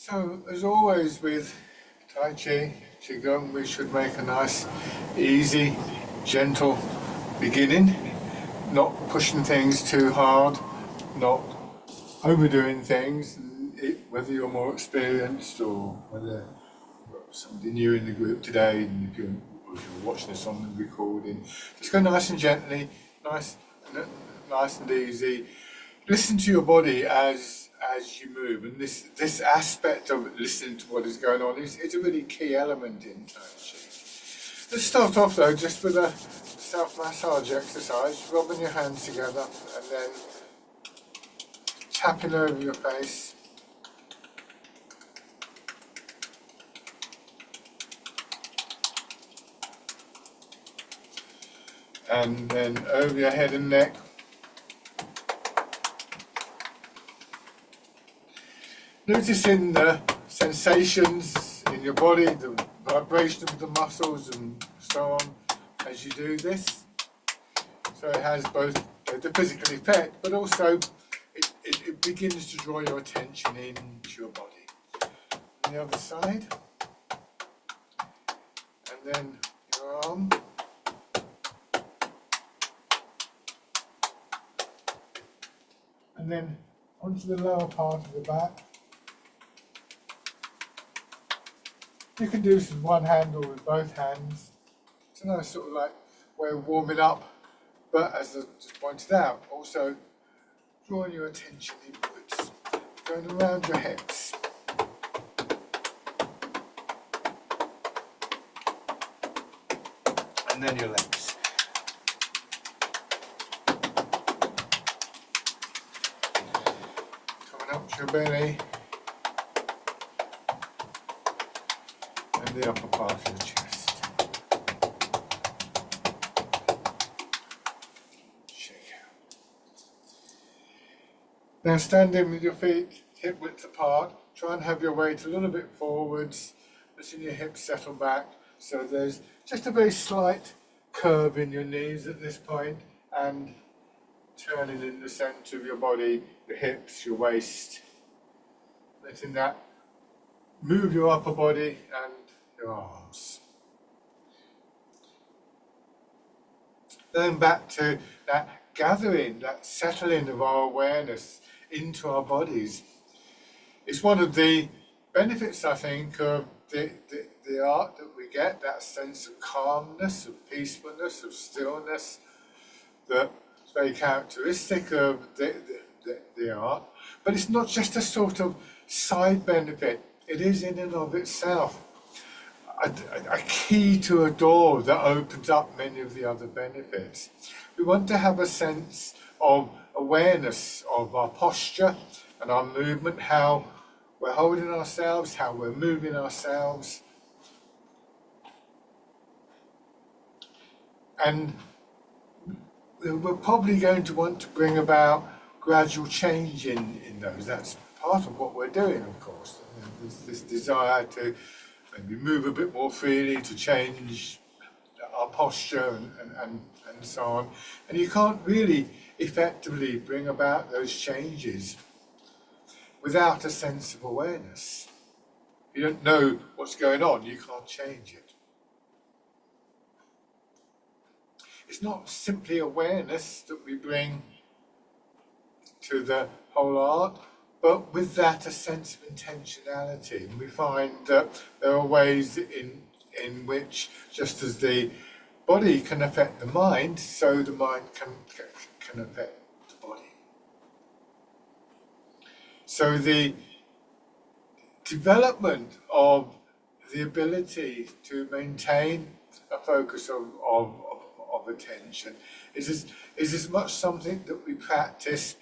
So, as always with Tai Chi, Qigong, we should make a nice, easy, gentle beginning, not pushing things too hard, not overdoing things, whether you're more experienced or whether somebody new in the group today, and if you're watching this on the recording, just go nice and gently, nice, nice and easy. Listen to your body as you move, and this aspect of listening to what is going on is a really key element in Tai Chi. Let's start off though just with a self-massage exercise, rubbing your hands together and then tapping over your face. And then over your head and neck. Noticing the sensations in your body, the vibration of the muscles and so on as you do this. So it has both the physical effect, but also it begins to draw your attention into your body. On the other side. And then your arm. And then onto the lower part of the back. You can do this with one hand or with both hands. It's a nice sort of like way of warming up, but as I just pointed out, also drawing your attention inwards, going around your hips. And then your legs. Coming up to your belly. And the upper part of the chest. Shake out. Now standing with your feet hip width apart, try and have your weight a little bit forwards, letting your hips settle back so there's just a very slight curve in your knees at this point, and turning in the centre of your body, your hips, your waist, letting that move your upper body and your arms. Going back to that gathering, that settling of our awareness into our bodies. It's one of the benefits, I think, of the art that we get, that sense of calmness, of peacefulness, of stillness, that's very characteristic of the art. But it's not just a sort of side benefit, it is in and of itself a key to a door that opens up many of the other benefits. We want to have a sense of awareness of our posture and our movement, how we're holding ourselves, how we're moving ourselves. And we're probably going to want to bring about gradual change in those. That's part of what we're doing, of course. There's this desire to maybe move a bit more freely, to change our posture and so on. And you can't really effectively bring about those changes without a sense of awareness. If you don't know what's going on, you can't change it. It's not simply awareness that we bring to the whole art, but with that a sense of intentionality. And we find that there are ways in which, just as the body can affect the mind, so the mind can affect the body. So the development of the ability to maintain a focus of attention is as much something that we practice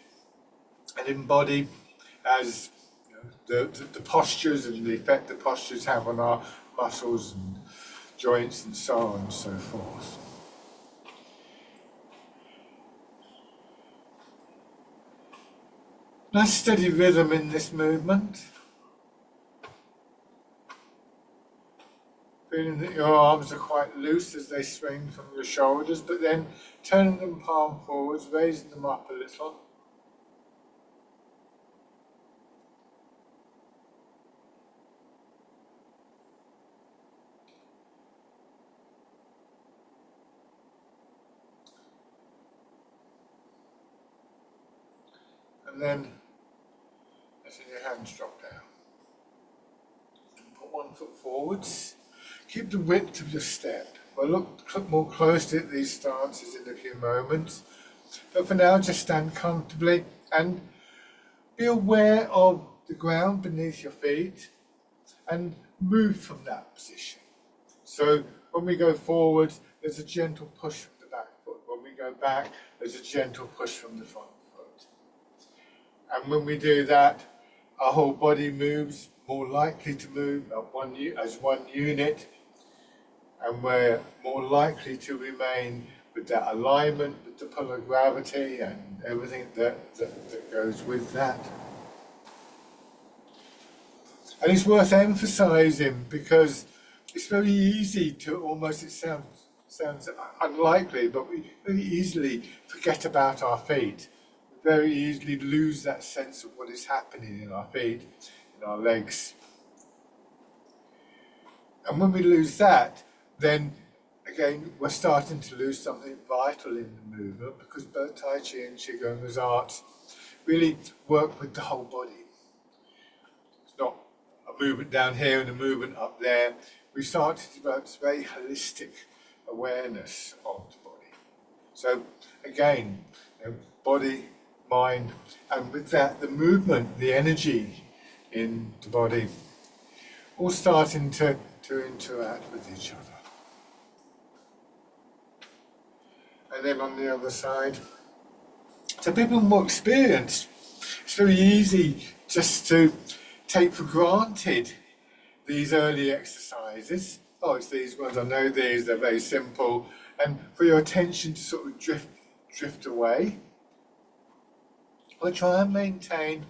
and embody as the postures and the effect the postures have on our muscles and joints and so on and so forth. Nice steady rhythm in this movement. Feeling that your arms are quite loose as they swing from your shoulders, but then turning them palm forwards, raising them up a little. and then letting your hands drop down. Put one foot forwards. Keep the width of your step. We'll look more closely at these stances in a few moments. But for now, just stand comfortably and be aware of the ground beneath your feet and move from that position. So when we go forward, there's a gentle push from the back foot. When we go back, there's a gentle push from the front foot. And when we do that, our whole body moves, more likely to move as one unit, and we're more likely to remain with that alignment with the pull of gravity and everything that goes with that. And it's worth emphasizing because it's very easy to almost, it sounds unlikely, but we very easily forget about our feet. We very easily lose that sense of what is happening in our feet, in our legs. And when we lose that, then again, we're starting to lose something vital in the movement, because both Tai Chi and Qigon's arts really work with the whole body. It's not a movement down here and a movement up there. We start to develop this very holistic awareness of the body. So again, body, mind, and with that, the movement, the energy in the body, all starting to interact with each other. And then on the other side, so people more experienced, it's very easy just to take for granted these early exercises. Oh, it's these ones, I know these, they're very simple, and for your attention to sort of drift away. We'll try and maintain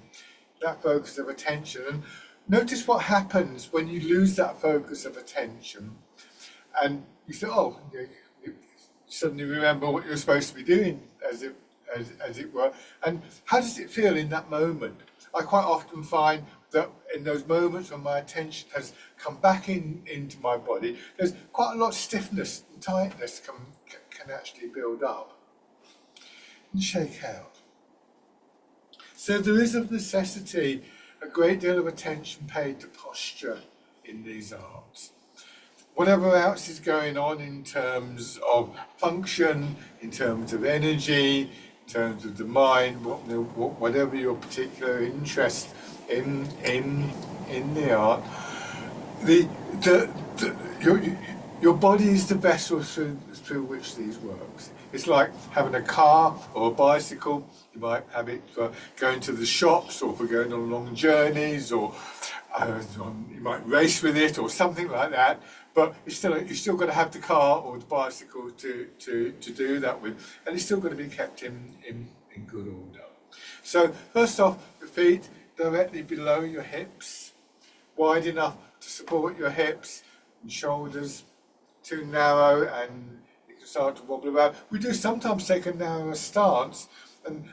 that focus of attention, and notice what happens when you lose that focus of attention and you say, oh, you suddenly remember what you're supposed to be doing, as it were, and how does it feel in that moment? I quite often find that in those moments when my attention has come back into my body, there's quite a lot of stiffness and tightness can actually build up and shake out. So there is of necessity a great deal of attention paid to posture in these arts. Whatever else is going on in terms of function, in terms of energy, in terms of the mind, whatever your particular interest in the art, your body is the vessel through which these works. It's like having a car or a bicycle. You might have it for going to the shops or for going on long journeys, or you might race with it or something like that. But you've still got to have the car or the bicycle to do that with, and it's still got to be kept in good order. So first off, the feet directly below your hips, wide enough to support your hips and shoulders, too narrow and you can start to wobble around. We do sometimes take a narrower stance, and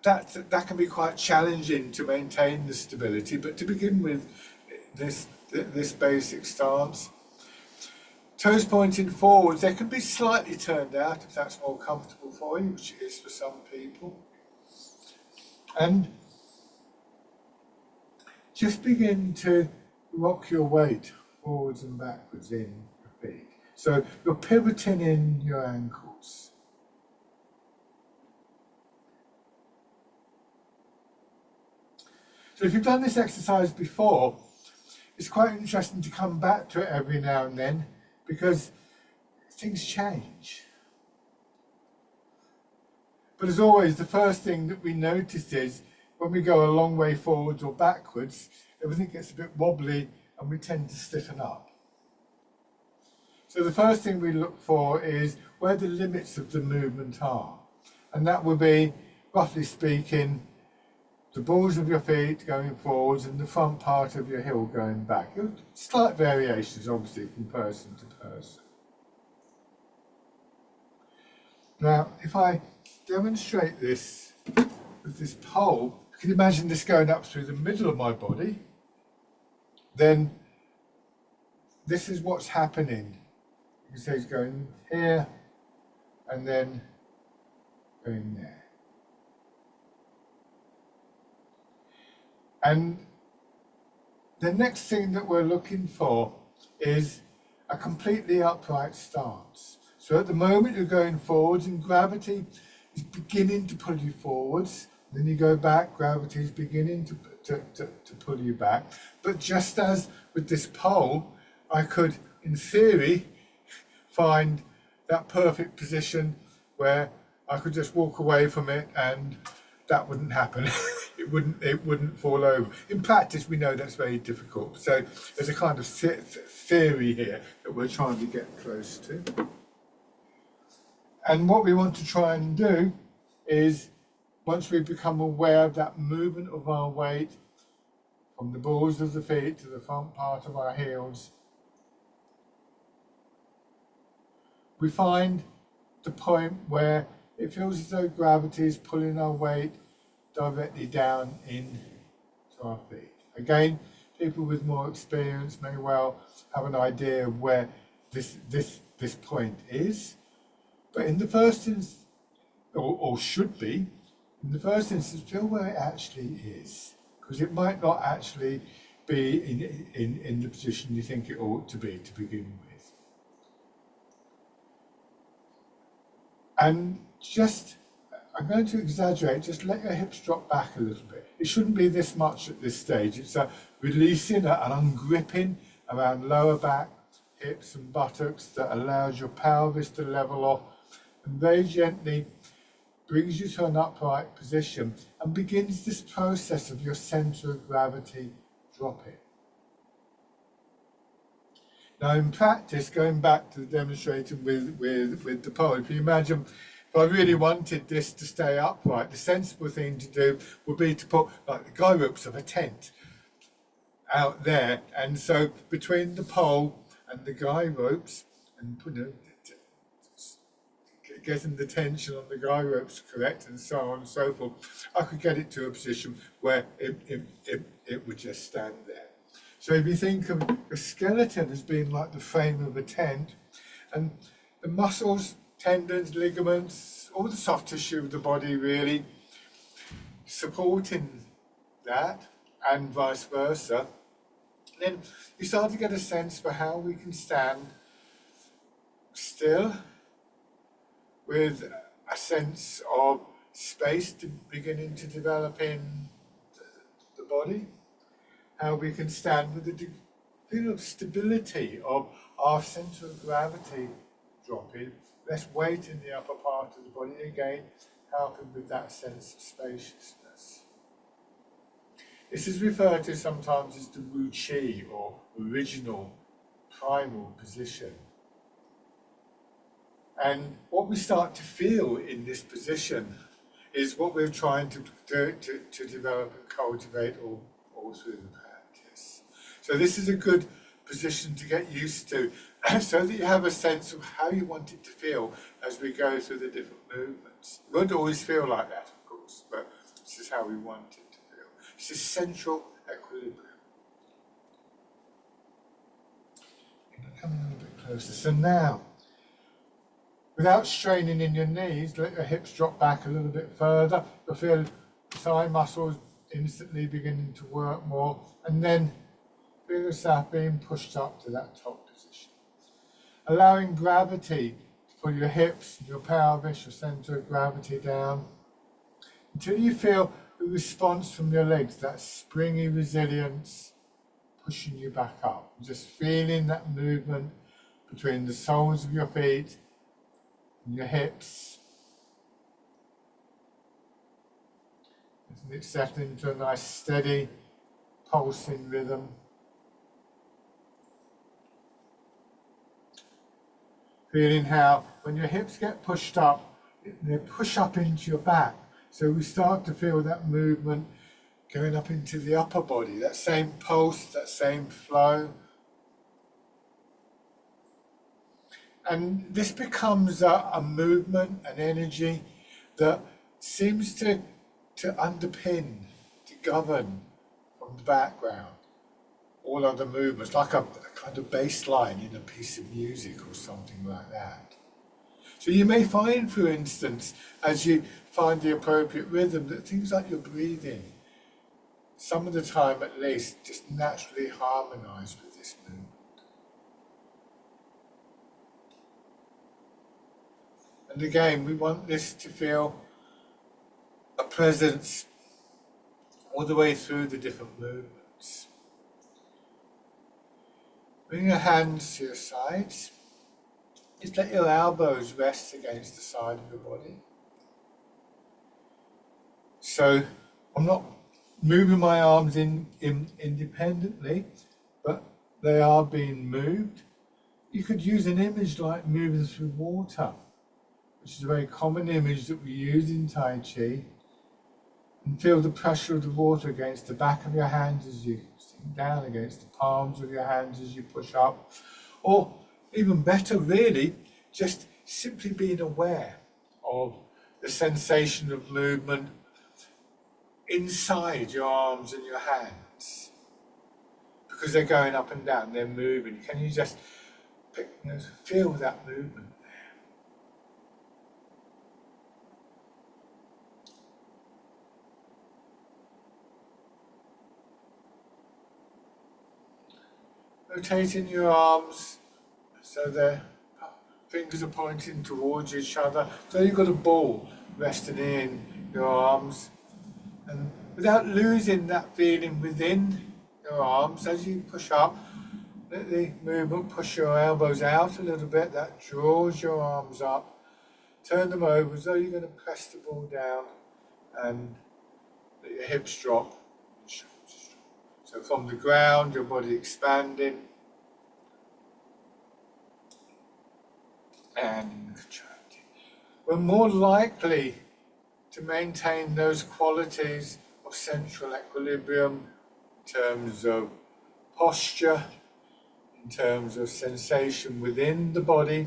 that can be quite challenging to maintain the stability, but to begin with, this basic stance. Toes pointing forwards, they can be slightly turned out if that's more comfortable for you, which it is for some people. And just begin to rock your weight forwards and backwards in your feet. So you're pivoting in your ankles. So if you've done this exercise before, it's quite interesting to come back to it every now and then, because things change. But as always, the first thing that we notice is when we go a long way forwards or backwards, everything gets a bit wobbly and we tend to stiffen up. So the first thing we look for is where the limits of the movement are. And that will be, roughly speaking, the balls of your feet going forwards and the front part of your heel going back. Slight variations, obviously, from person to person. Now, if I demonstrate this with this pole, you can imagine this going up through the middle of my body, then this is what's happening. You can say it's going here and then going there. And the next thing that we're looking for is a completely upright stance. So at the moment you're going forwards and gravity is beginning to pull you forwards. Then you go back, gravity is beginning to pull you back. But just as with this pole, I could, in theory, find that perfect position where I could just walk away from it and that wouldn't happen. it wouldn't fall over. In practice, we know that's very difficult. So there's a kind of theory here that we're trying to get close to. And what we want to try and do is, once we become aware of that movement of our weight from the balls of the feet to the front part of our heels, we find the point where it feels as though gravity is pulling our weight directly down into our feet. Again, people with more experience may well have an idea of where this point is, but in the first instance, or should be, in the first instance, feel where it actually is, because it might not actually be in the position you think it ought to be to begin with. And just, I'm going to exaggerate, just let your hips drop back a little bit. It shouldn't be this much at this stage. It's a releasing, an ungripping around lower back, hips and buttocks that allows your pelvis to level off and very gently brings you to an upright position and begins this process of your centre of gravity dropping. Now in practice, going back to the demonstration with the pole, if you imagine, if I really wanted this to stay upright, the sensible thing to do would be to put like the guy ropes of a tent out there, and so between the pole and the guy ropes, and getting the tension on the guy ropes correct and so on and so forth, I could get it to a position where it would just stand there. So if you think of the skeleton as being like the frame of a tent, and the muscles, tendons, ligaments, all the soft tissue of the body really supporting that, and vice versa, then you start to get a sense for how we can stand still with a sense of space beginning to develop in the body, how we can stand with the feel of stability of our centre of gravity dropping, less weight in the upper part of the body, again helping with that sense of spaciousness. This is referred to sometimes as the Wu Qi, or original primal position. And what we start to feel in this position is what we're trying to develop and cultivate all through the practice. So this is a good position to get used to, so that you have a sense of how you want it to feel as we go through the different movements. It won't always feel like that, of course, but this is how we want it to feel. This is central equilibrium. Come a little bit closer. So now, without straining in your knees, let your hips drop back a little bit further. You'll feel the thigh muscles instantly beginning to work more, and then feel yourself being pushed up to that top position. Allowing gravity to pull your hips, your pelvis, your centre of gravity down, until you feel the response from your legs, that springy resilience pushing you back up. Just feeling that movement between the soles of your feet and your hips. Isn't it settling into a nice steady pulsing rhythm? Feeling how when your hips get pushed up, they push up into your back. So we start to feel that movement going up into the upper body, that same pulse, that same flow. And this becomes a movement, an energy that seems to underpin, to govern from the background all other movements, like a kind of bass line in a piece of music or something like that. So you may find, for instance, as you find the appropriate rhythm, that things like your breathing some of the time at least, just naturally harmonize with this movement. And again, we want this to feel a presence all the way through the different movements. Bring your hands to your sides. Just let your elbows rest against the side of your body. So I'm not moving my arms independently, but they are being moved. You could use an image like moving through water, which is a very common image that we use in Tai Chi. And feel the pressure of the water against the back of your hands as you sink down, against the palms of your hands as you push up. Or even better, really, just simply being aware of the sensation of movement inside your arms and your hands. Because they're going up and down, they're moving. Can you just feel that movement? Rotating your arms so the fingers are pointing towards each other. So you've got a ball resting in your arms. And without losing that feeling within your arms, as you push up, let the movement push your elbows out a little bit. That draws your arms up. Turn them over as though you're going to press the ball down and let your hips drop. So from the ground, your body expanding and contracting. We're more likely to maintain those qualities of central equilibrium in terms of posture, in terms of sensation within the body,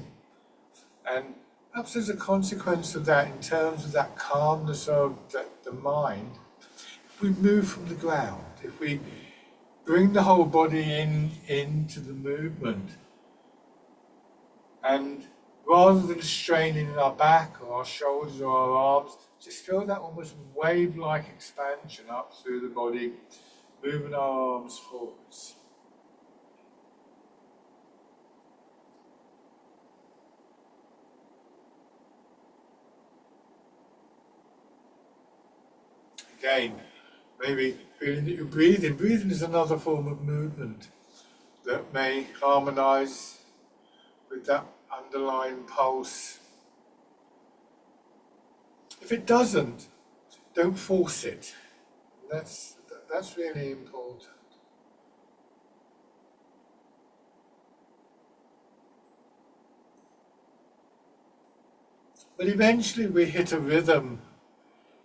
and perhaps as a consequence of that, in terms of that calmness of the mind, if we move from the ground, if we bring the whole body into the movement, and rather than straining in our back or our shoulders or our arms, just feel that almost wave-like expansion up through the body, moving our arms forwards. Again, maybe feeling that you're breathing. Breathing is another form of movement that may harmonize with that underlying pulse. If it doesn't, don't force it. That's really important. But eventually we hit a rhythm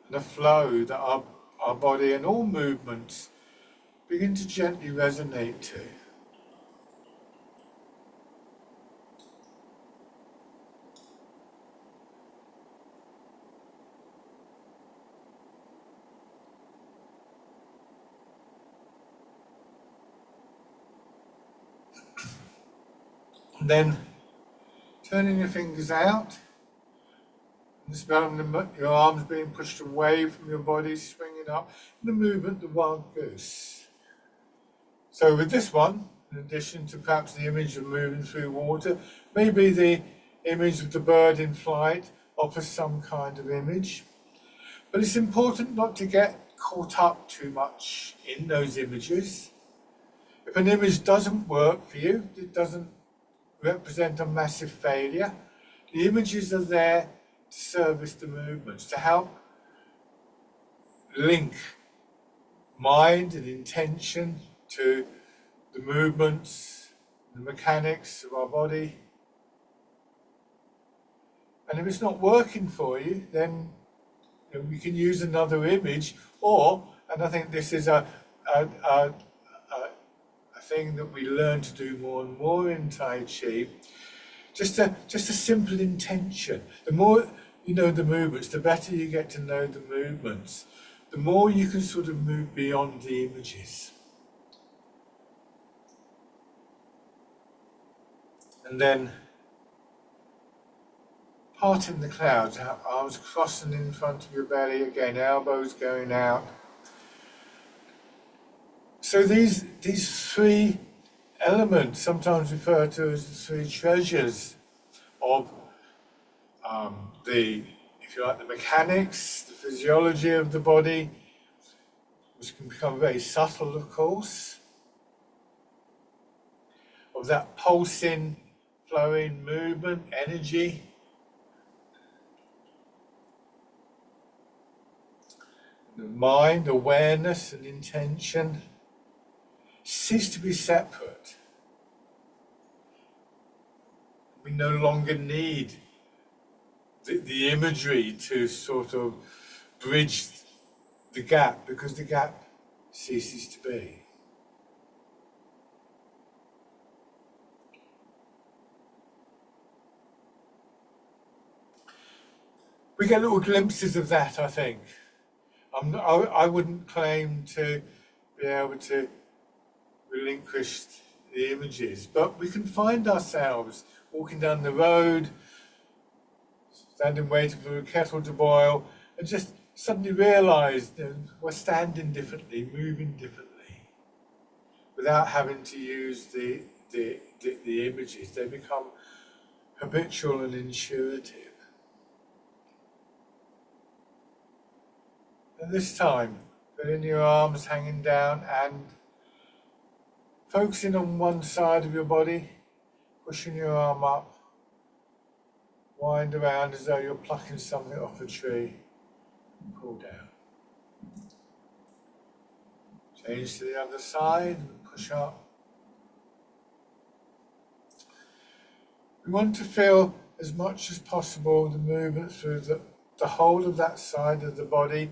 and a flow that our body and all movements begin to gently resonate to. And then turning your fingers out, and smelling your arms being pushed away from your body, swinging up, and the movement, the wild goose. So with this one, in addition to perhaps the image of moving through water, maybe the image of the bird in flight offers some kind of image. But it's important not to get caught up too much in those images. If an image doesn't work for you, it doesn't represent a massive failure. The images are there to service the movements, to help link mind and intention to the movements, the mechanics of our body. And if it's not working for you, then we can use another image, or, and I think this is a thing that we learn to do more and more in Tai Chi, just a simple intention. The more you know the movements, the better you get to know the movements, the more you can sort of move beyond the images. And then parting the clouds, arms crossing in front of your belly, again, elbows going out. So these three elements, sometimes referred to as the three treasures of the, if you like, the mechanics, the physiology of the body, which can become very subtle, of course, of that pulsing, flowing movement, energy, the mind, awareness and intention cease to be separate. We no longer need the imagery to sort of bridge the gap, because the gap ceases to be. We get little glimpses of that, I think. I wouldn't claim to be able to relinquish the images, but we can find ourselves walking down the road, standing waiting for a kettle to boil, and just suddenly realise that we're standing differently, moving differently, without having to use the images. They become habitual and intuitive. And this time, feeling your arms hanging down and focusing on one side of your body, pushing your arm up, wind around as though you're plucking something off a tree, and pull down. Change to the other side and push up. We want to feel as much as possible the movement through the whole of that side of the body.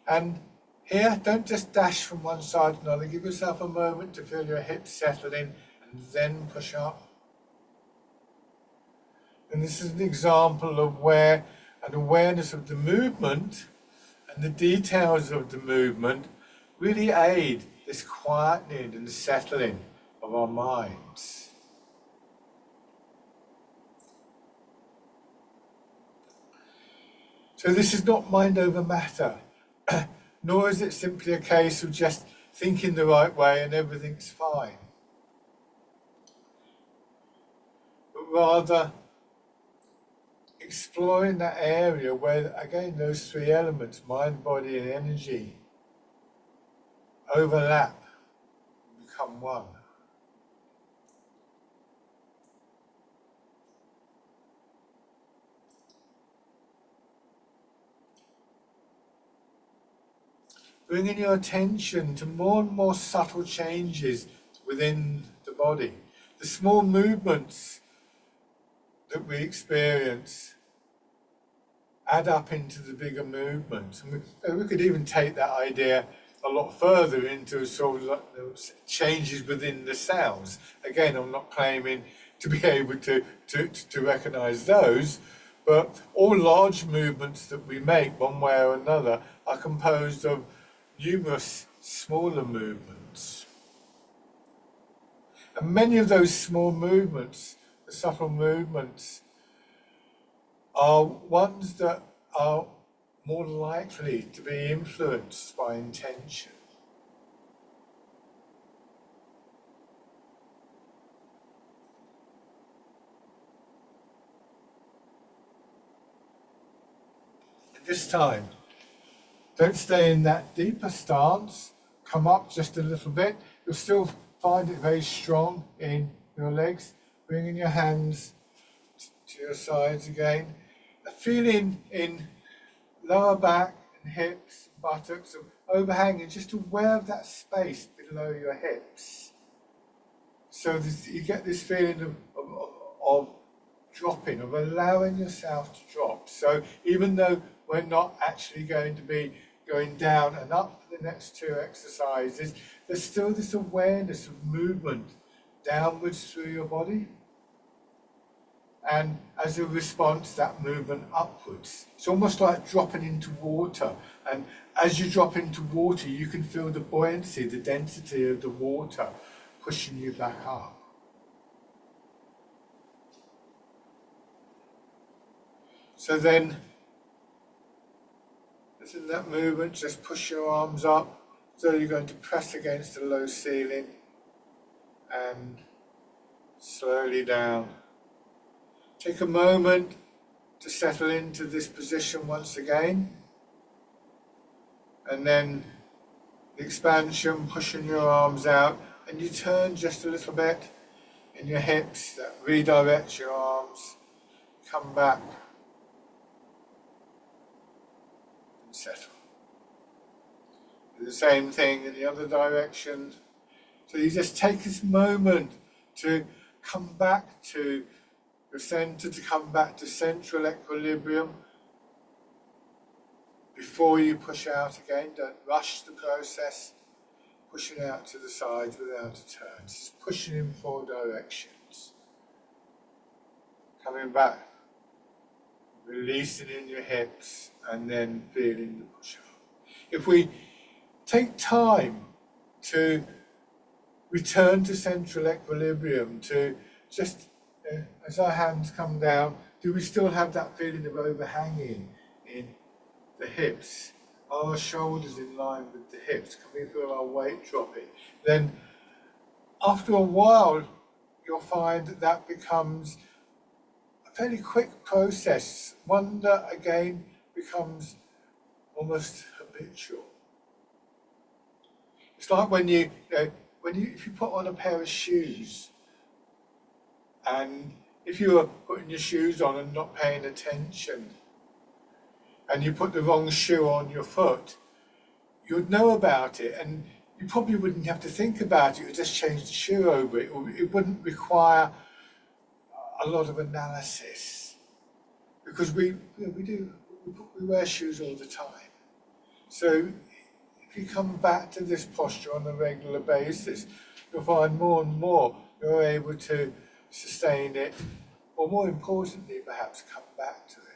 And here, don't just dash from one side to another. Give yourself a moment to feel your hips settling and then push up. And this is an example of where an awareness of the movement and the details of the movement really aid this quietening and settling of our minds. So this is not mind over matter. Nor is it simply a case of just thinking the right way and everything's fine. But rather exploring that area where, again, those three elements, mind, body and energy, overlap and become one. Bringing your attention to more and more subtle changes within the body. The small movements that we experience add up into the bigger movements. And we could even take that idea a lot further into sort of like changes within the cells. Again, I'm not claiming to be able to recognise those, but all large movements that we make one way or another are composed of numerous smaller movements. And many of those small movements, the subtle movements, are ones that are more likely to be influenced by intention. At this time, don't stay in that deeper stance. Come up just a little bit. You'll still find it very strong in your legs. Bringing your hands to your sides again. A feeling in lower back and hips, buttocks, overhanging, just aware of that space below your hips. So you get this feeling of dropping, of allowing yourself to drop. So even though we're not actually going to be going down and up for the next two exercises, there's still this awareness of movement downwards through your body. And as a response, that movement upwards. It's almost like dropping into water. And as you drop into water, you can feel the buoyancy, the density of the water pushing you back up. So then, in that movement, just push your arms up, So you're going to press against the low ceiling and slowly down. Take a moment to settle into this position once again, and then the expansion, pushing your arms out, and you turn just a little bit in your hips, that redirects your arms, come back and settle. Do the same thing in the other direction. So you just take this moment to come back to your center, to come back to central equilibrium before you push out again. Don't rush the process, pushing out to the sides without a turn. Just pushing in 4 directions. Coming back, releasing in your hips, and then feeling the push up. If we take time to return to central equilibrium, to just, as our hands come down, do we still have that feeling of overhanging in the hips? Are our shoulders in line with the hips? Can we feel our weight dropping? Then after a while, you'll find that that becomes a fairly quick process, one that again becomes almost habitual. It's like when if you put on a pair of shoes, and if you were putting your shoes on and not paying attention, and you put the wrong shoe on your foot, you'd know about it, and you probably wouldn't have to think about it. You would just change the shoe over it. It wouldn't require a lot of analysis, because we wear shoes all the time. So if you come back to this posture on a regular basis, you'll find more and more you're able to sustain it, or more importantly, perhaps come back to it.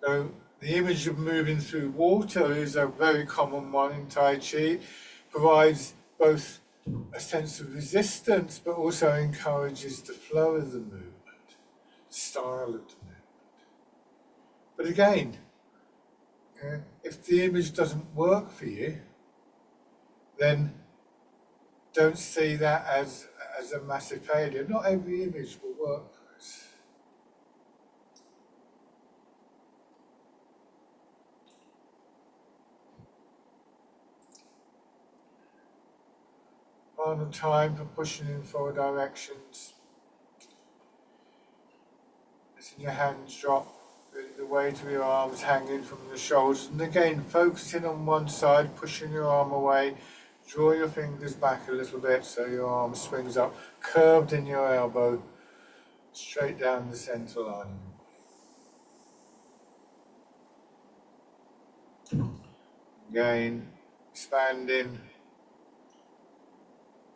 So the image of moving through water is a very common one in Tai Chi. Provides both a sense of resistance, but also encourages the flow of the movement, the style of the movement. But again, if the image doesn't work for you, then don't see that as a massive failure. Not every image will work for us. Final time for pushing in 4 directions. Letting your hands drop, feeling the weight of your arms hanging from your shoulders. And again, focusing on one side, pushing your arm away. Draw your fingers back a little bit so your arm swings up, curved in your elbow, straight down the center line. Again, expanding.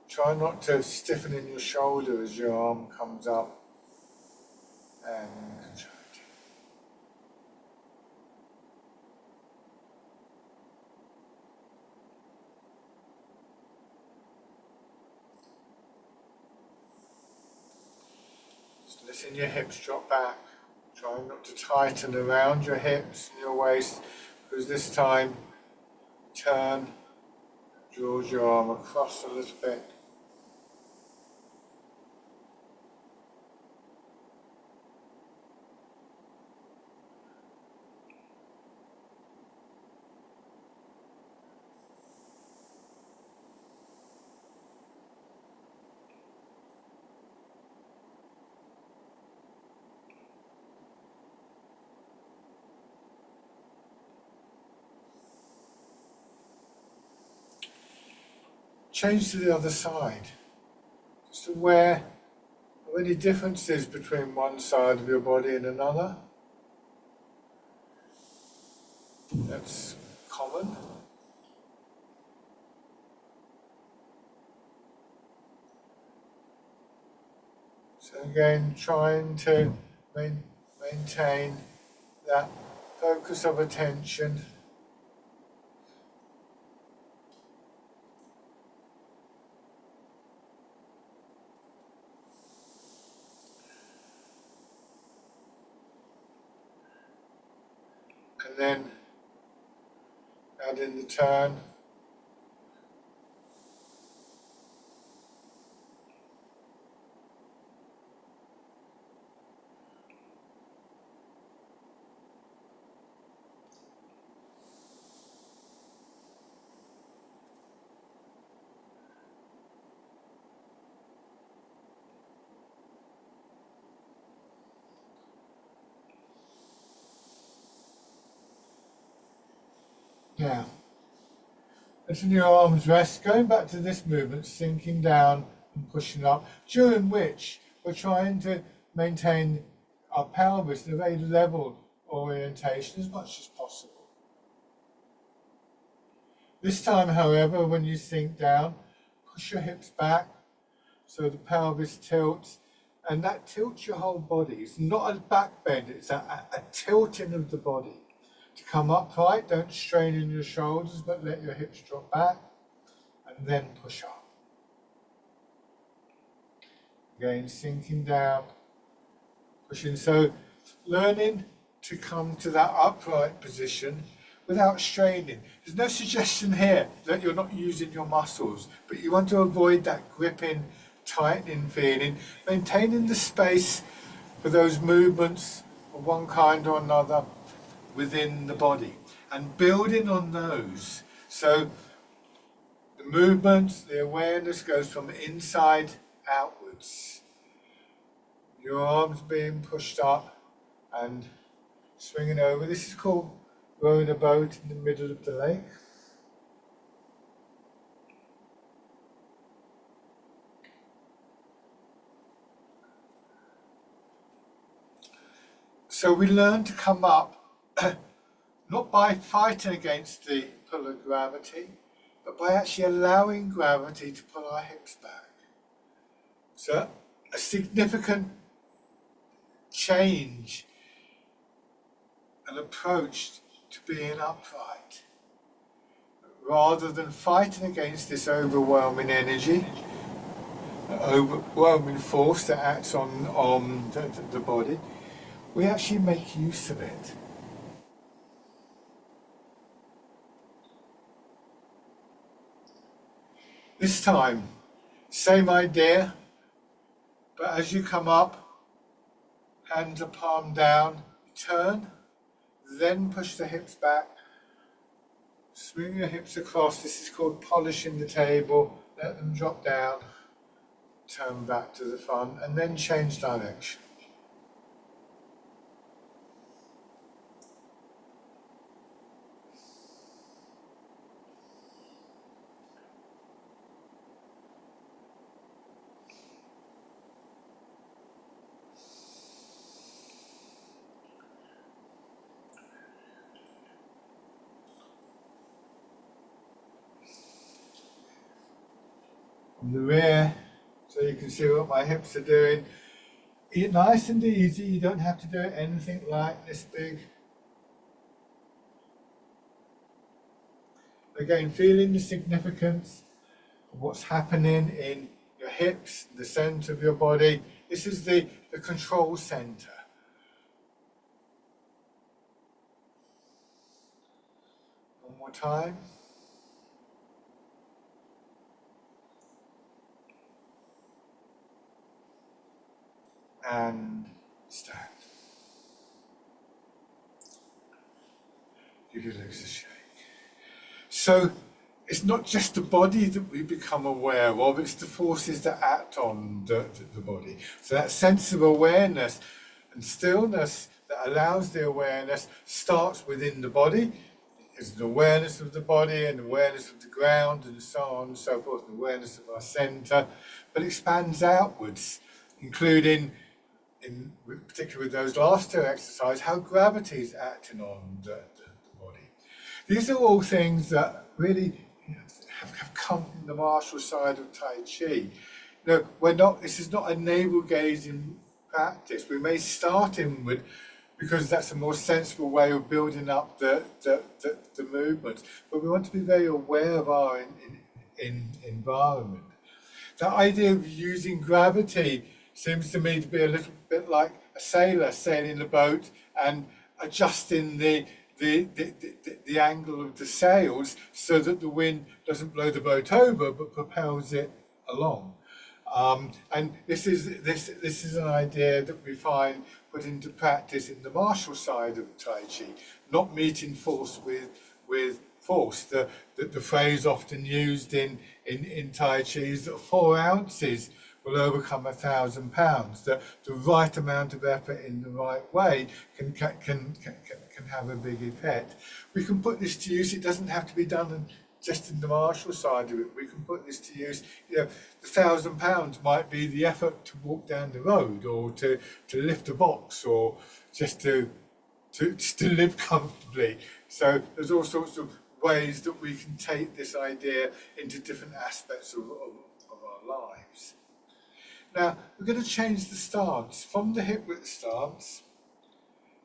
Try not to stiffen in your shoulder as your arm comes up, and contracting. Just letting your hips drop back. Try not to tighten around your hips and your waist, because this time, turn, draws your arm across a little bit. Change to the other side. Just aware of any differences between one side of your body and another. That's common. Again, trying to maintain that focus of attention. And then add in the turn. Now, letting your arms rest, going back to this movement, sinking down and pushing up, during which we're trying to maintain our pelvis in a very level orientation as much as possible. This time, however, when you sink down, push your hips back so the pelvis tilts, and that tilts your whole body. It's not a back bend, it's a tilting of the body. To come upright, don't strain in your shoulders, but let your hips drop back, and then push up. Again, sinking down, pushing. So, learning to come to that upright position without straining. There's no suggestion here that you're not using your muscles, but you want to avoid that gripping, tightening feeling, maintaining the space for those movements of one kind or another within the body and building on those. So the movement, the awareness goes from inside outwards. Your arms being pushed up and swinging over. This is called rowing a boat in the middle of the lake. So we learn to come up not by fighting against the pull of gravity, but by actually allowing gravity to pull our hips back. So a significant change and approach to being upright, rather than fighting against this overwhelming energy, overwhelming force that acts on the body. We actually make use of it. This time, same idea, but as you come up, hands are palm down, turn, then push the hips back, swing your hips across. This is called polishing the table. Let them drop down, turn back to the front, and then change direction. From the rear, so you can see what my hips are doing. Nice and easy, you don't have to do anything like this big. Again, feeling the significance of what's happening in your hips, the center of your body. This is the control center. One more time. And stand. Give your legs a shake. So it's not just the body that we become aware of, it's the forces that act on the body. So that sense of awareness and stillness that allows the awareness starts within the body. It's an awareness of the body and awareness of the ground and so on and so forth, an awareness of our center, but expands outwards, including particularly with those last two exercises, how gravity is acting on the body. These are all things that really have come from the martial side of Tai Chi. We're not. This is not a navel gazing practice. We may start inward because that's a more sensible way of building up the movements, but we want to be very aware of our environment. The idea of using gravity seems to me to be a little bit like a sailor sailing a boat and adjusting the angle of the sails so that the wind doesn't blow the boat over but propels it along. And this is an idea that we find put into practice in the martial side of Tai Chi, not meeting force with force. The phrase often used in Tai Chi is that 4 ounces will overcome 1,000 pounds. That the right amount of effort in the right way can have a big effect. We can put this to use. It doesn't have to be done just in the martial side of it. We can put this to use. You know, the 1,000 pounds might be the effort to walk down the road, or to lift a box, or just to live comfortably. So there's all sorts of ways that we can take this idea into different aspects of our lives. Now, we're going to change the stance from the hip width stance,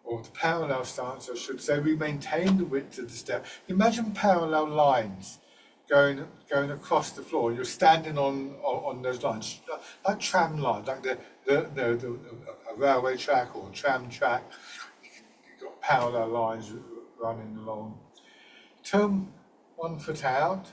or the parallel stance, I should say. We maintain the width of the step. Imagine parallel lines going across the floor. You're standing on those lines, like tram lines, like a railway track or a tram track. You've got parallel lines running along. Turn one foot out,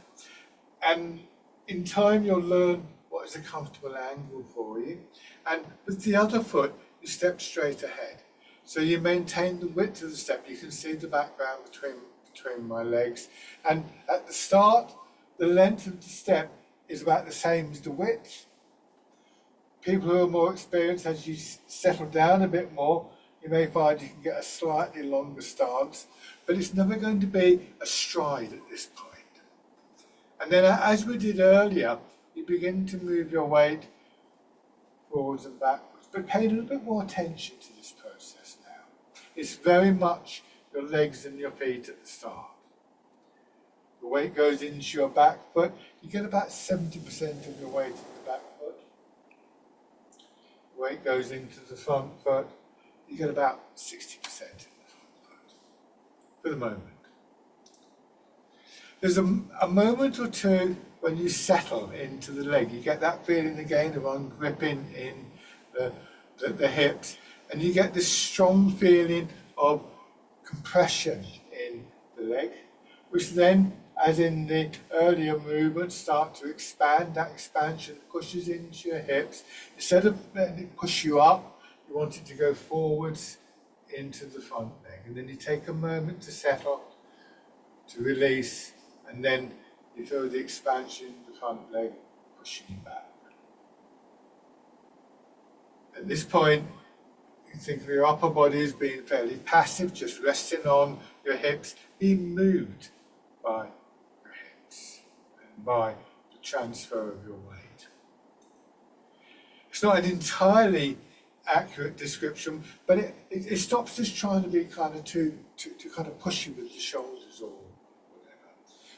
and in time you'll learn what is a comfortable angle for you. And with the other foot, you step straight ahead. So you maintain the width of the step. You can see the background between my legs. And at the start, the length of the step is about the same as the width. People who are more experienced, as you settle down a bit more, you may find you can get a slightly longer stance, but it's never going to be a stride at this point. And then, as we did earlier, you begin to move your weight forwards and backwards, but pay a little bit more attention to this process now. It's very much your legs and your feet at the start. The weight goes into your back foot. You get about 70% of your weight in the back foot. The weight goes into the front foot. You get about 60% in the front foot, for the moment. There's a moment or two when you settle into the leg. You get that feeling again of ungripping in the hips, and you get this strong feeling of compression in the leg, which then, as in the earlier movement, start to expand. That expansion pushes into your hips. Instead of letting it push you up, you want it to go forwards into the front leg. And then you take a moment to settle, to release, and then you feel the expansion in the front leg pushing you back. At this point, you think of your upper body as being fairly passive, just resting on your hips, being moved by your hips and by the transfer of your weight. It's not an entirely accurate description, but it stops us trying to be kind of to kind of push you with the shoulders or whatever.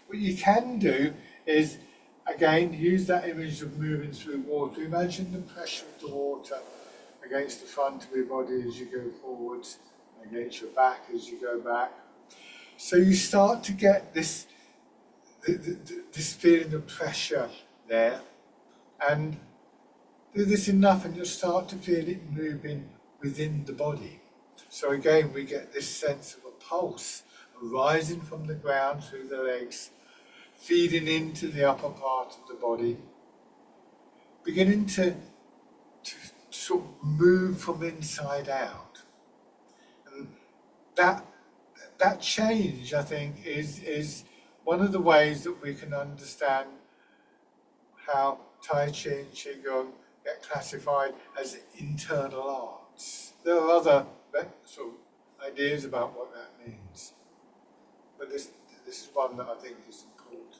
What you can do is, again, use that image of moving through water. Imagine the pressure of the water against the front of your body as you go forwards, and against your back as you go back. So you start to get this feeling of pressure there, and do this enough and you'll start to feel it moving within the body. So again, we get this sense of a pulse rising from the ground through the legs, feeding into the upper part of the body, beginning to sort of move from inside out. And that change, I think, is one of the ways that we can understand how Tai Chi and Qigong get classified as internal arts. There are other sort of ideas about what that means, but this is one that I think is important.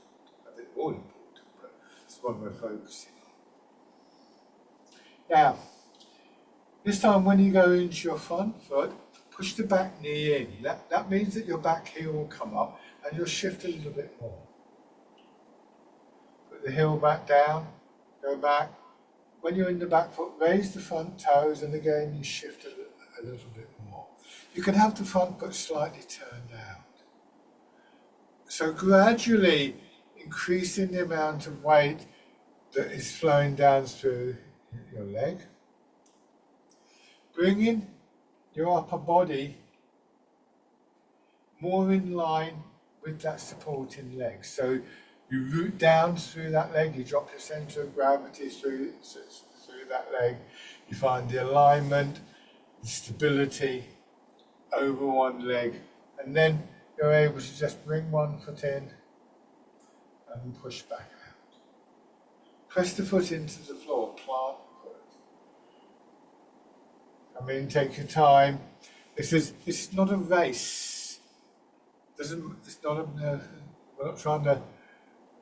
I think all important, but it's one we're focusing on. Now, this time when you go into your front foot, push the back knee in. That means that your back heel will come up and you'll shift a little bit more. Put the heel back down, go back. when you're in the back foot, raise the front toes, and again you shift a little bit more. You can have the front foot slightly turned out. So gradually increasing the amount of weight that is flowing down through your leg. Bringing your upper body more in line with that supporting leg. So you root down through that leg, you drop your centre of gravity through that leg, you find the alignment, the stability over one leg, and then you're able to just bring one foot in and push back out. Press the foot into the floor, plant the foot. Come in, take your time. It's not a race. It's not a, we're not trying to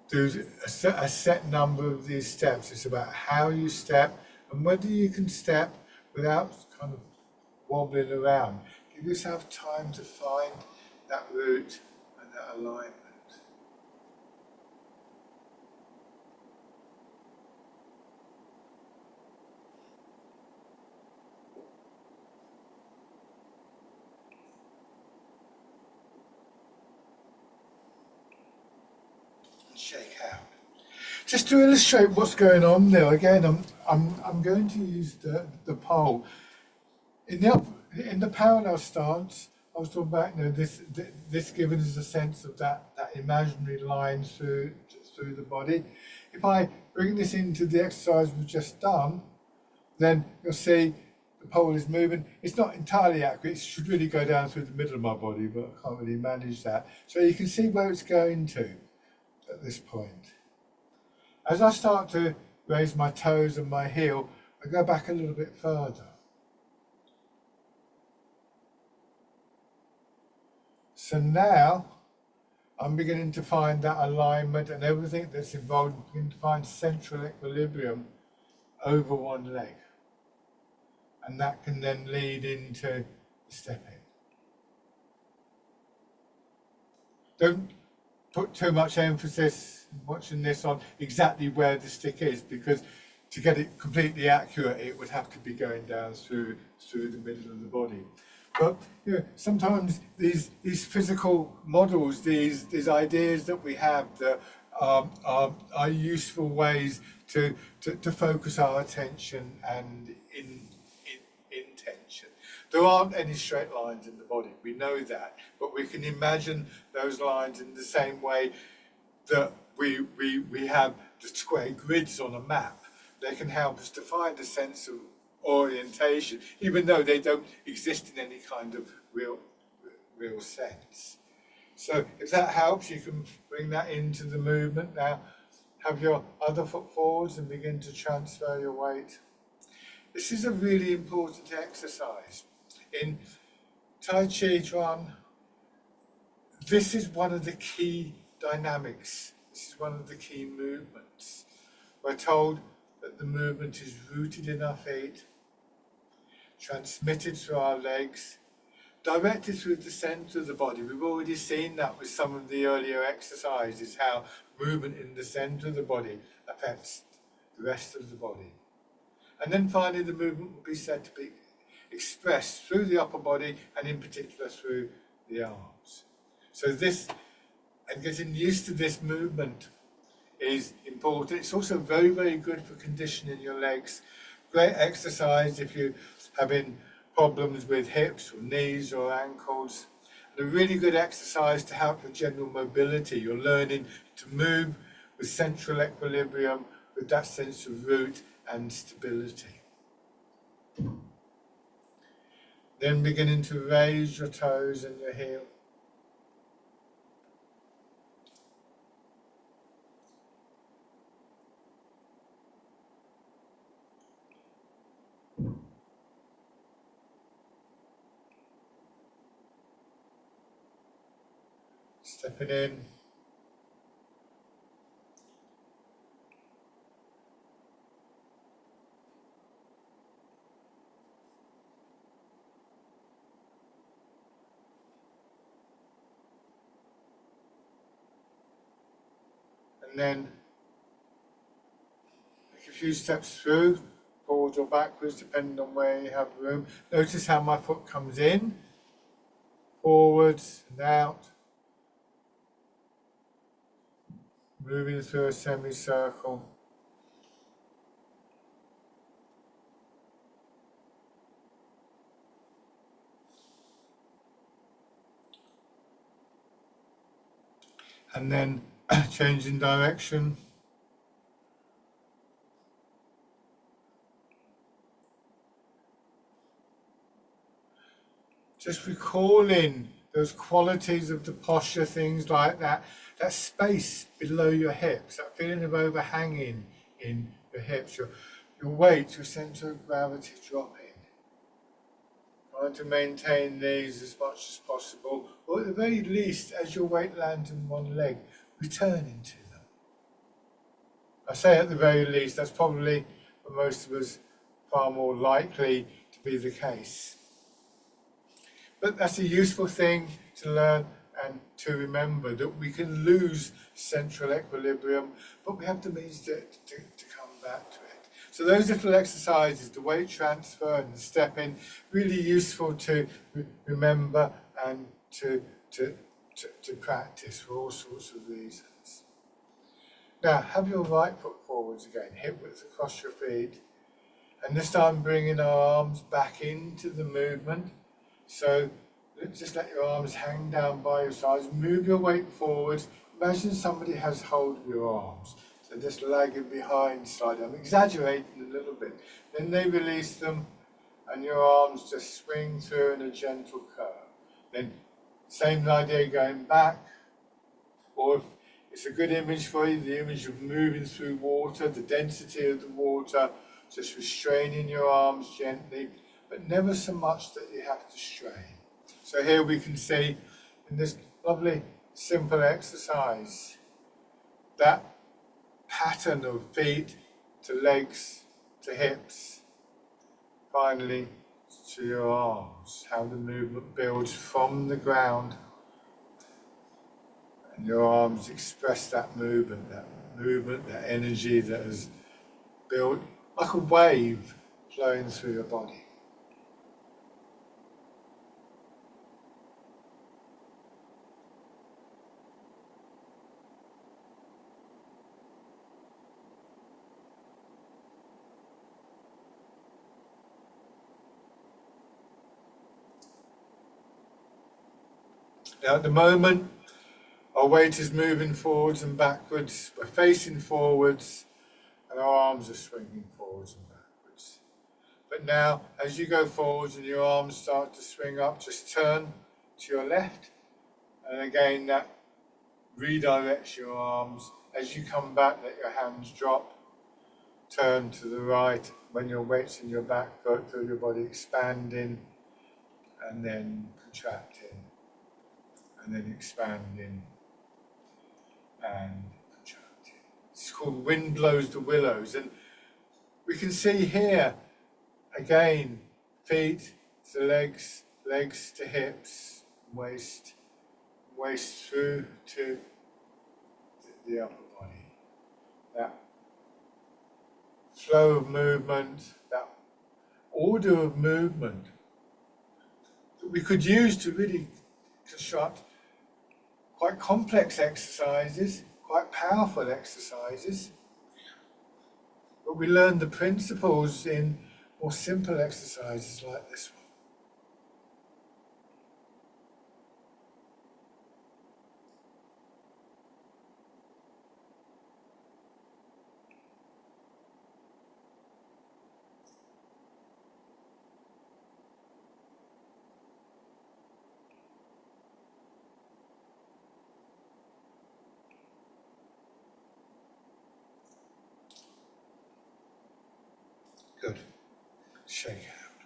do a set number of these steps. It's about how you step and whether you can step without kind of wobbling around. Give yourself time to find that route and that alignment. Shake out. Just to illustrate what's going on there, again, I'm going to use the pole in the parallel stance. I was talking about, this giving us a sense of that imaginary line through the body. If I bring this into the exercise we've just done, then you'll see the pole is moving. It's not entirely accurate. It should really go down through the middle of my body, but I can't really manage that. So you can see where it's going to at this point. As I start to raise my toes and my heel, I go back a little bit further. So now I'm beginning to find that alignment and everything that's involved, beginning to find central equilibrium over one leg. And that can then lead into stepping. Don't put too much emphasis watching this on exactly where the stick is, because to get it completely accurate, it would have to be going down through the middle of the body. But sometimes these physical models, these ideas that we have, that are useful ways to focus our attention and intention. There aren't any straight lines in the body, we know that, but we can imagine those lines in the same way that we have the square grids on a map. They can help us to find a sense of orientation, even though they don't exist in any kind of real sense. So if that helps, you can bring that into the movement. Now have your other foot forwards and begin to transfer your weight. This is a really important exercise. In Tai Chi Chuan, this is one of the key dynamics. This is one of the key movements. We're told that the movement is rooted in our feet, transmitted through our legs, directed through the centre of the body. We've already seen that with some of the earlier exercises, how movement in the centre of the body affects the rest of the body. And then finally the movement will be said to be expressed through the upper body and in particular through the arms. So this, and getting used to this movement is important. It's also very, very good for conditioning your legs. Great exercise if you're having problems with hips or knees or ankles. And a really good exercise to help your general mobility. You're learning to move with central equilibrium, with that sense of root and stability. Then beginning to raise your toes and your heel. Stepping in. And then take a few steps through forwards or backwards, depending on where you have room. Notice how my foot comes in, forwards and out, moving through a semicircle. And then changing direction. Just recalling those qualities of the posture, things like that space below your hips, that feeling of overhanging in your hips, your weight, your centre of gravity dropping. Trying to maintain these as much as possible, or at the very least, as your weight lands in one leg, returning to them. I say at the very least, that's probably for most of us far more likely to be the case. But that's a useful thing to learn and to remember, that we can lose central equilibrium, but we have the means to come back to it. So those little exercises, the weight transfer and the stepping, really useful to remember and to practice for all sorts of reasons. Now, have your right foot forwards again, hip width across your feet. And this time bringing our arms back into the movement. So just let your arms hang down by your sides, move your weight forwards. Imagine somebody has hold of your arms. So just lagging behind slightly. I'm exaggerating a little bit. Then they release them and your arms just swing through in a gentle curve. Then same idea going back, or if it's a good image for you, the image of moving through water, the density of the water, just restraining your arms gently, but never so much that you have to strain. So here we can see in this lovely simple exercise that pattern of feet to legs to hips, finally to your arms, how the movement builds from the ground and your arms express that movement, that energy that has built like a wave flowing through your body. Now at the moment, our weight is moving forwards and backwards, we're facing forwards, and our arms are swinging forwards and backwards. But now, as you go forwards and your arms start to swing up, just turn to your left, and again that redirects your arms. As you come back, let your hands drop, turn to the right. When your weight's in your back foot, feel your body expanding, and then contracting, and then expanding and contracting. It's called Wind Blows the Willows, and we can see here again feet to legs, legs to hips, waist through to the upper body. That flow of movement, that order of movement that we could use to really construct quite complex exercises, quite powerful exercises. But we learn the principles in more simple exercises like this one. Good. Shake out.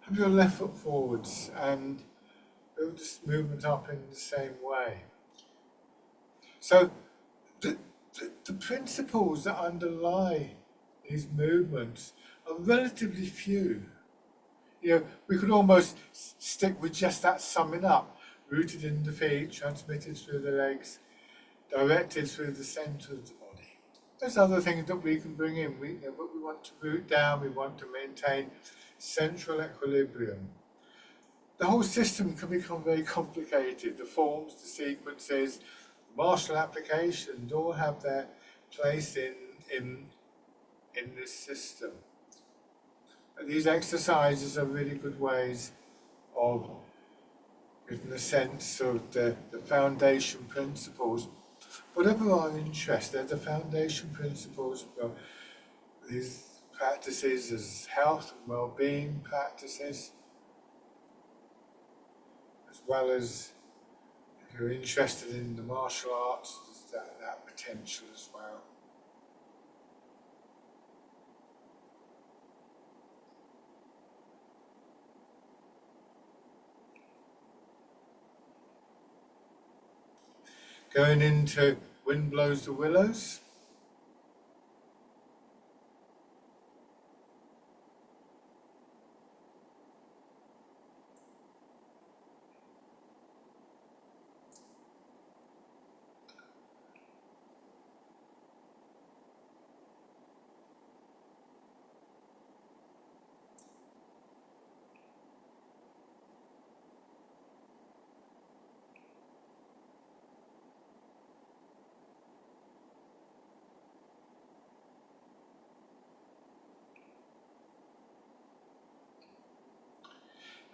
Have your left foot forwards and build this movement up in the same way. So the principles that underlie these movements are relatively few. You know, we could almost stick with just that summing up, rooted in the feet, transmitted through the legs, directed through the centre of the body. There's other things that we can bring in. We want to root down, we want to maintain central equilibrium. The whole system can become very complicated. The forms, the sequences, martial applications all have their place in this system. And these exercises are really good ways of getting a sense of the foundation principles. Whatever our interest, they're the foundation principles of these practices as health and well-being practices, as well as if you're interested in the martial arts, there's that potential as well. Going into Wind Blows the Willows.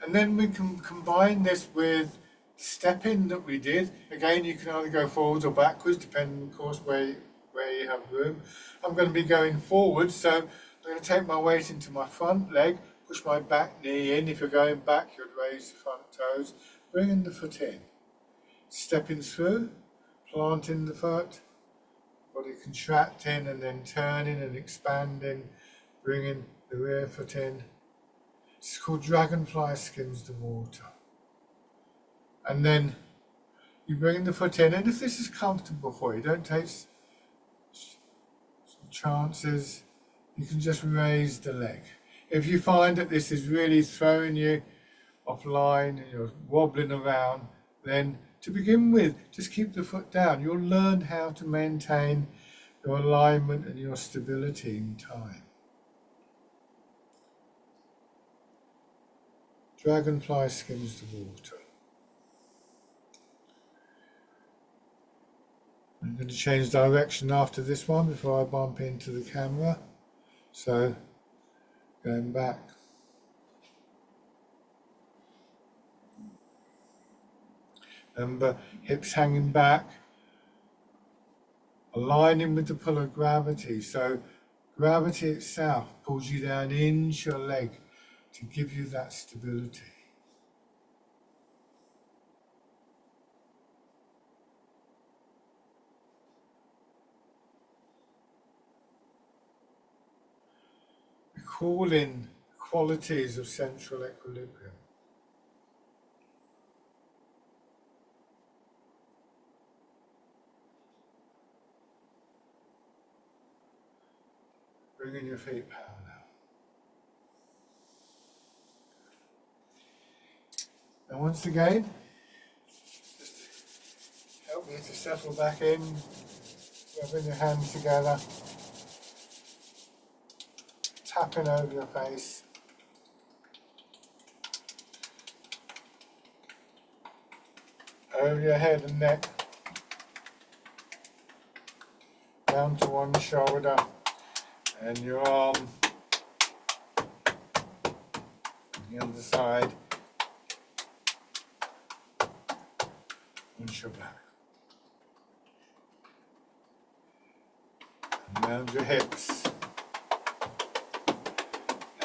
And then we can combine this with stepping that we did. Again, you can either go forwards or backwards, depending, of course, where you have room. I'm going to be going forward, so I'm going to take my weight into my front leg, push my back knee in. If you're going back, you'd raise the front toes, bringing the foot in. Stepping through, planting the foot, body contracting and then turning and expanding, bringing the rear foot in. It's called Dragonfly Skims the Water. And then you bring the foot in, and if this is comfortable for you, don't take some chances. You can just raise the leg. If you find that this is really throwing you offline and you're wobbling around, then to begin with, just keep the foot down. You'll learn how to maintain your alignment and your stability in time. Dragonfly skims the water. I'm going to change direction after this one before I bump into the camera. So, going back. Remember, hips hanging back, aligning with the pull of gravity. So, gravity itself pulls you down into your leg to give you that stability. We call in qualities of central equilibrium. Bringing your feet parallel. And once again, just help me to settle back in, rubbing your hands together, tapping over your face. Over your head and neck, down to one shoulder, and your arm on the other side. Once your back. And round your hips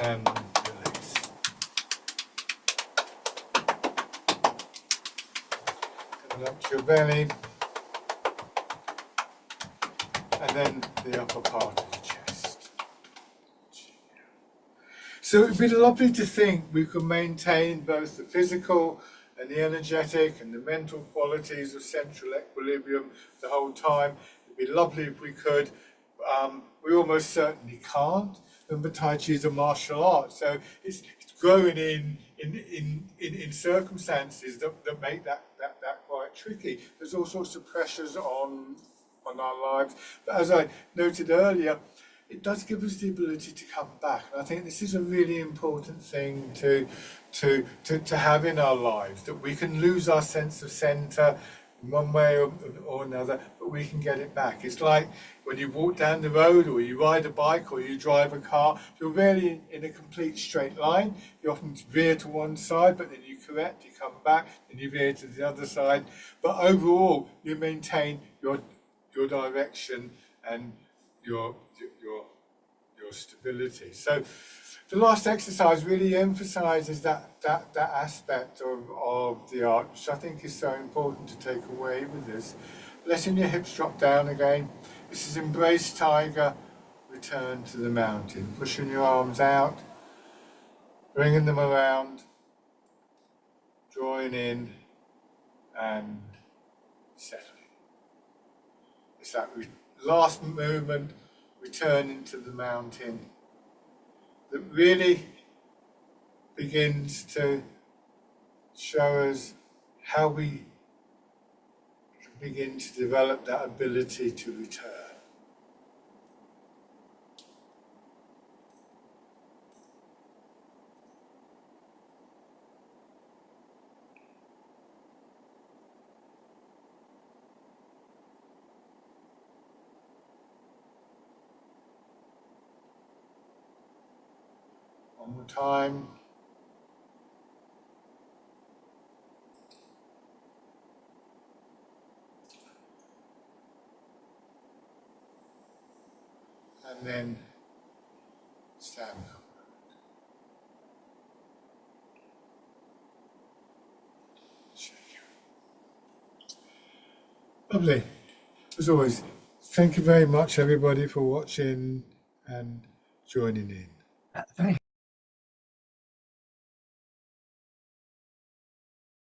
and your legs. Coming up to your belly and then the upper part of your chest. So it would be lovely to think we could maintain both the physical and the energetic and the mental qualities of central equilibrium the whole time. It'd be lovely if we could. We almost certainly can't. Remember, Tai Chi is a martial art, so it's growing in circumstances that make that quite tricky. There's all sorts of pressures on on our lives. But as I noted earlier, it does give us the ability to come back. And I think this is a really important thing to have in our lives, that we can lose our sense of centre in one way or another, but we can get it back. It's like when you walk down the road, or you ride a bike, or you drive a car, you're really in a complete straight line. You often veer to one side, but then you correct, you come back, then you veer to the other side. But overall, you maintain your direction and your stability. So the last exercise really emphasizes that aspect of the art, which I think is so important to take away with this. Letting your hips drop down again. This is embrace tiger, return to the mountain. Pushing your arms out, bringing them around, drawing in and settling. It's that last movement, returning to the mountain, that really begins to show us how we can begin to develop that ability to return. One more time. And then stand up. Lovely. As always, thank you very much, everybody, for watching and joining in. Thank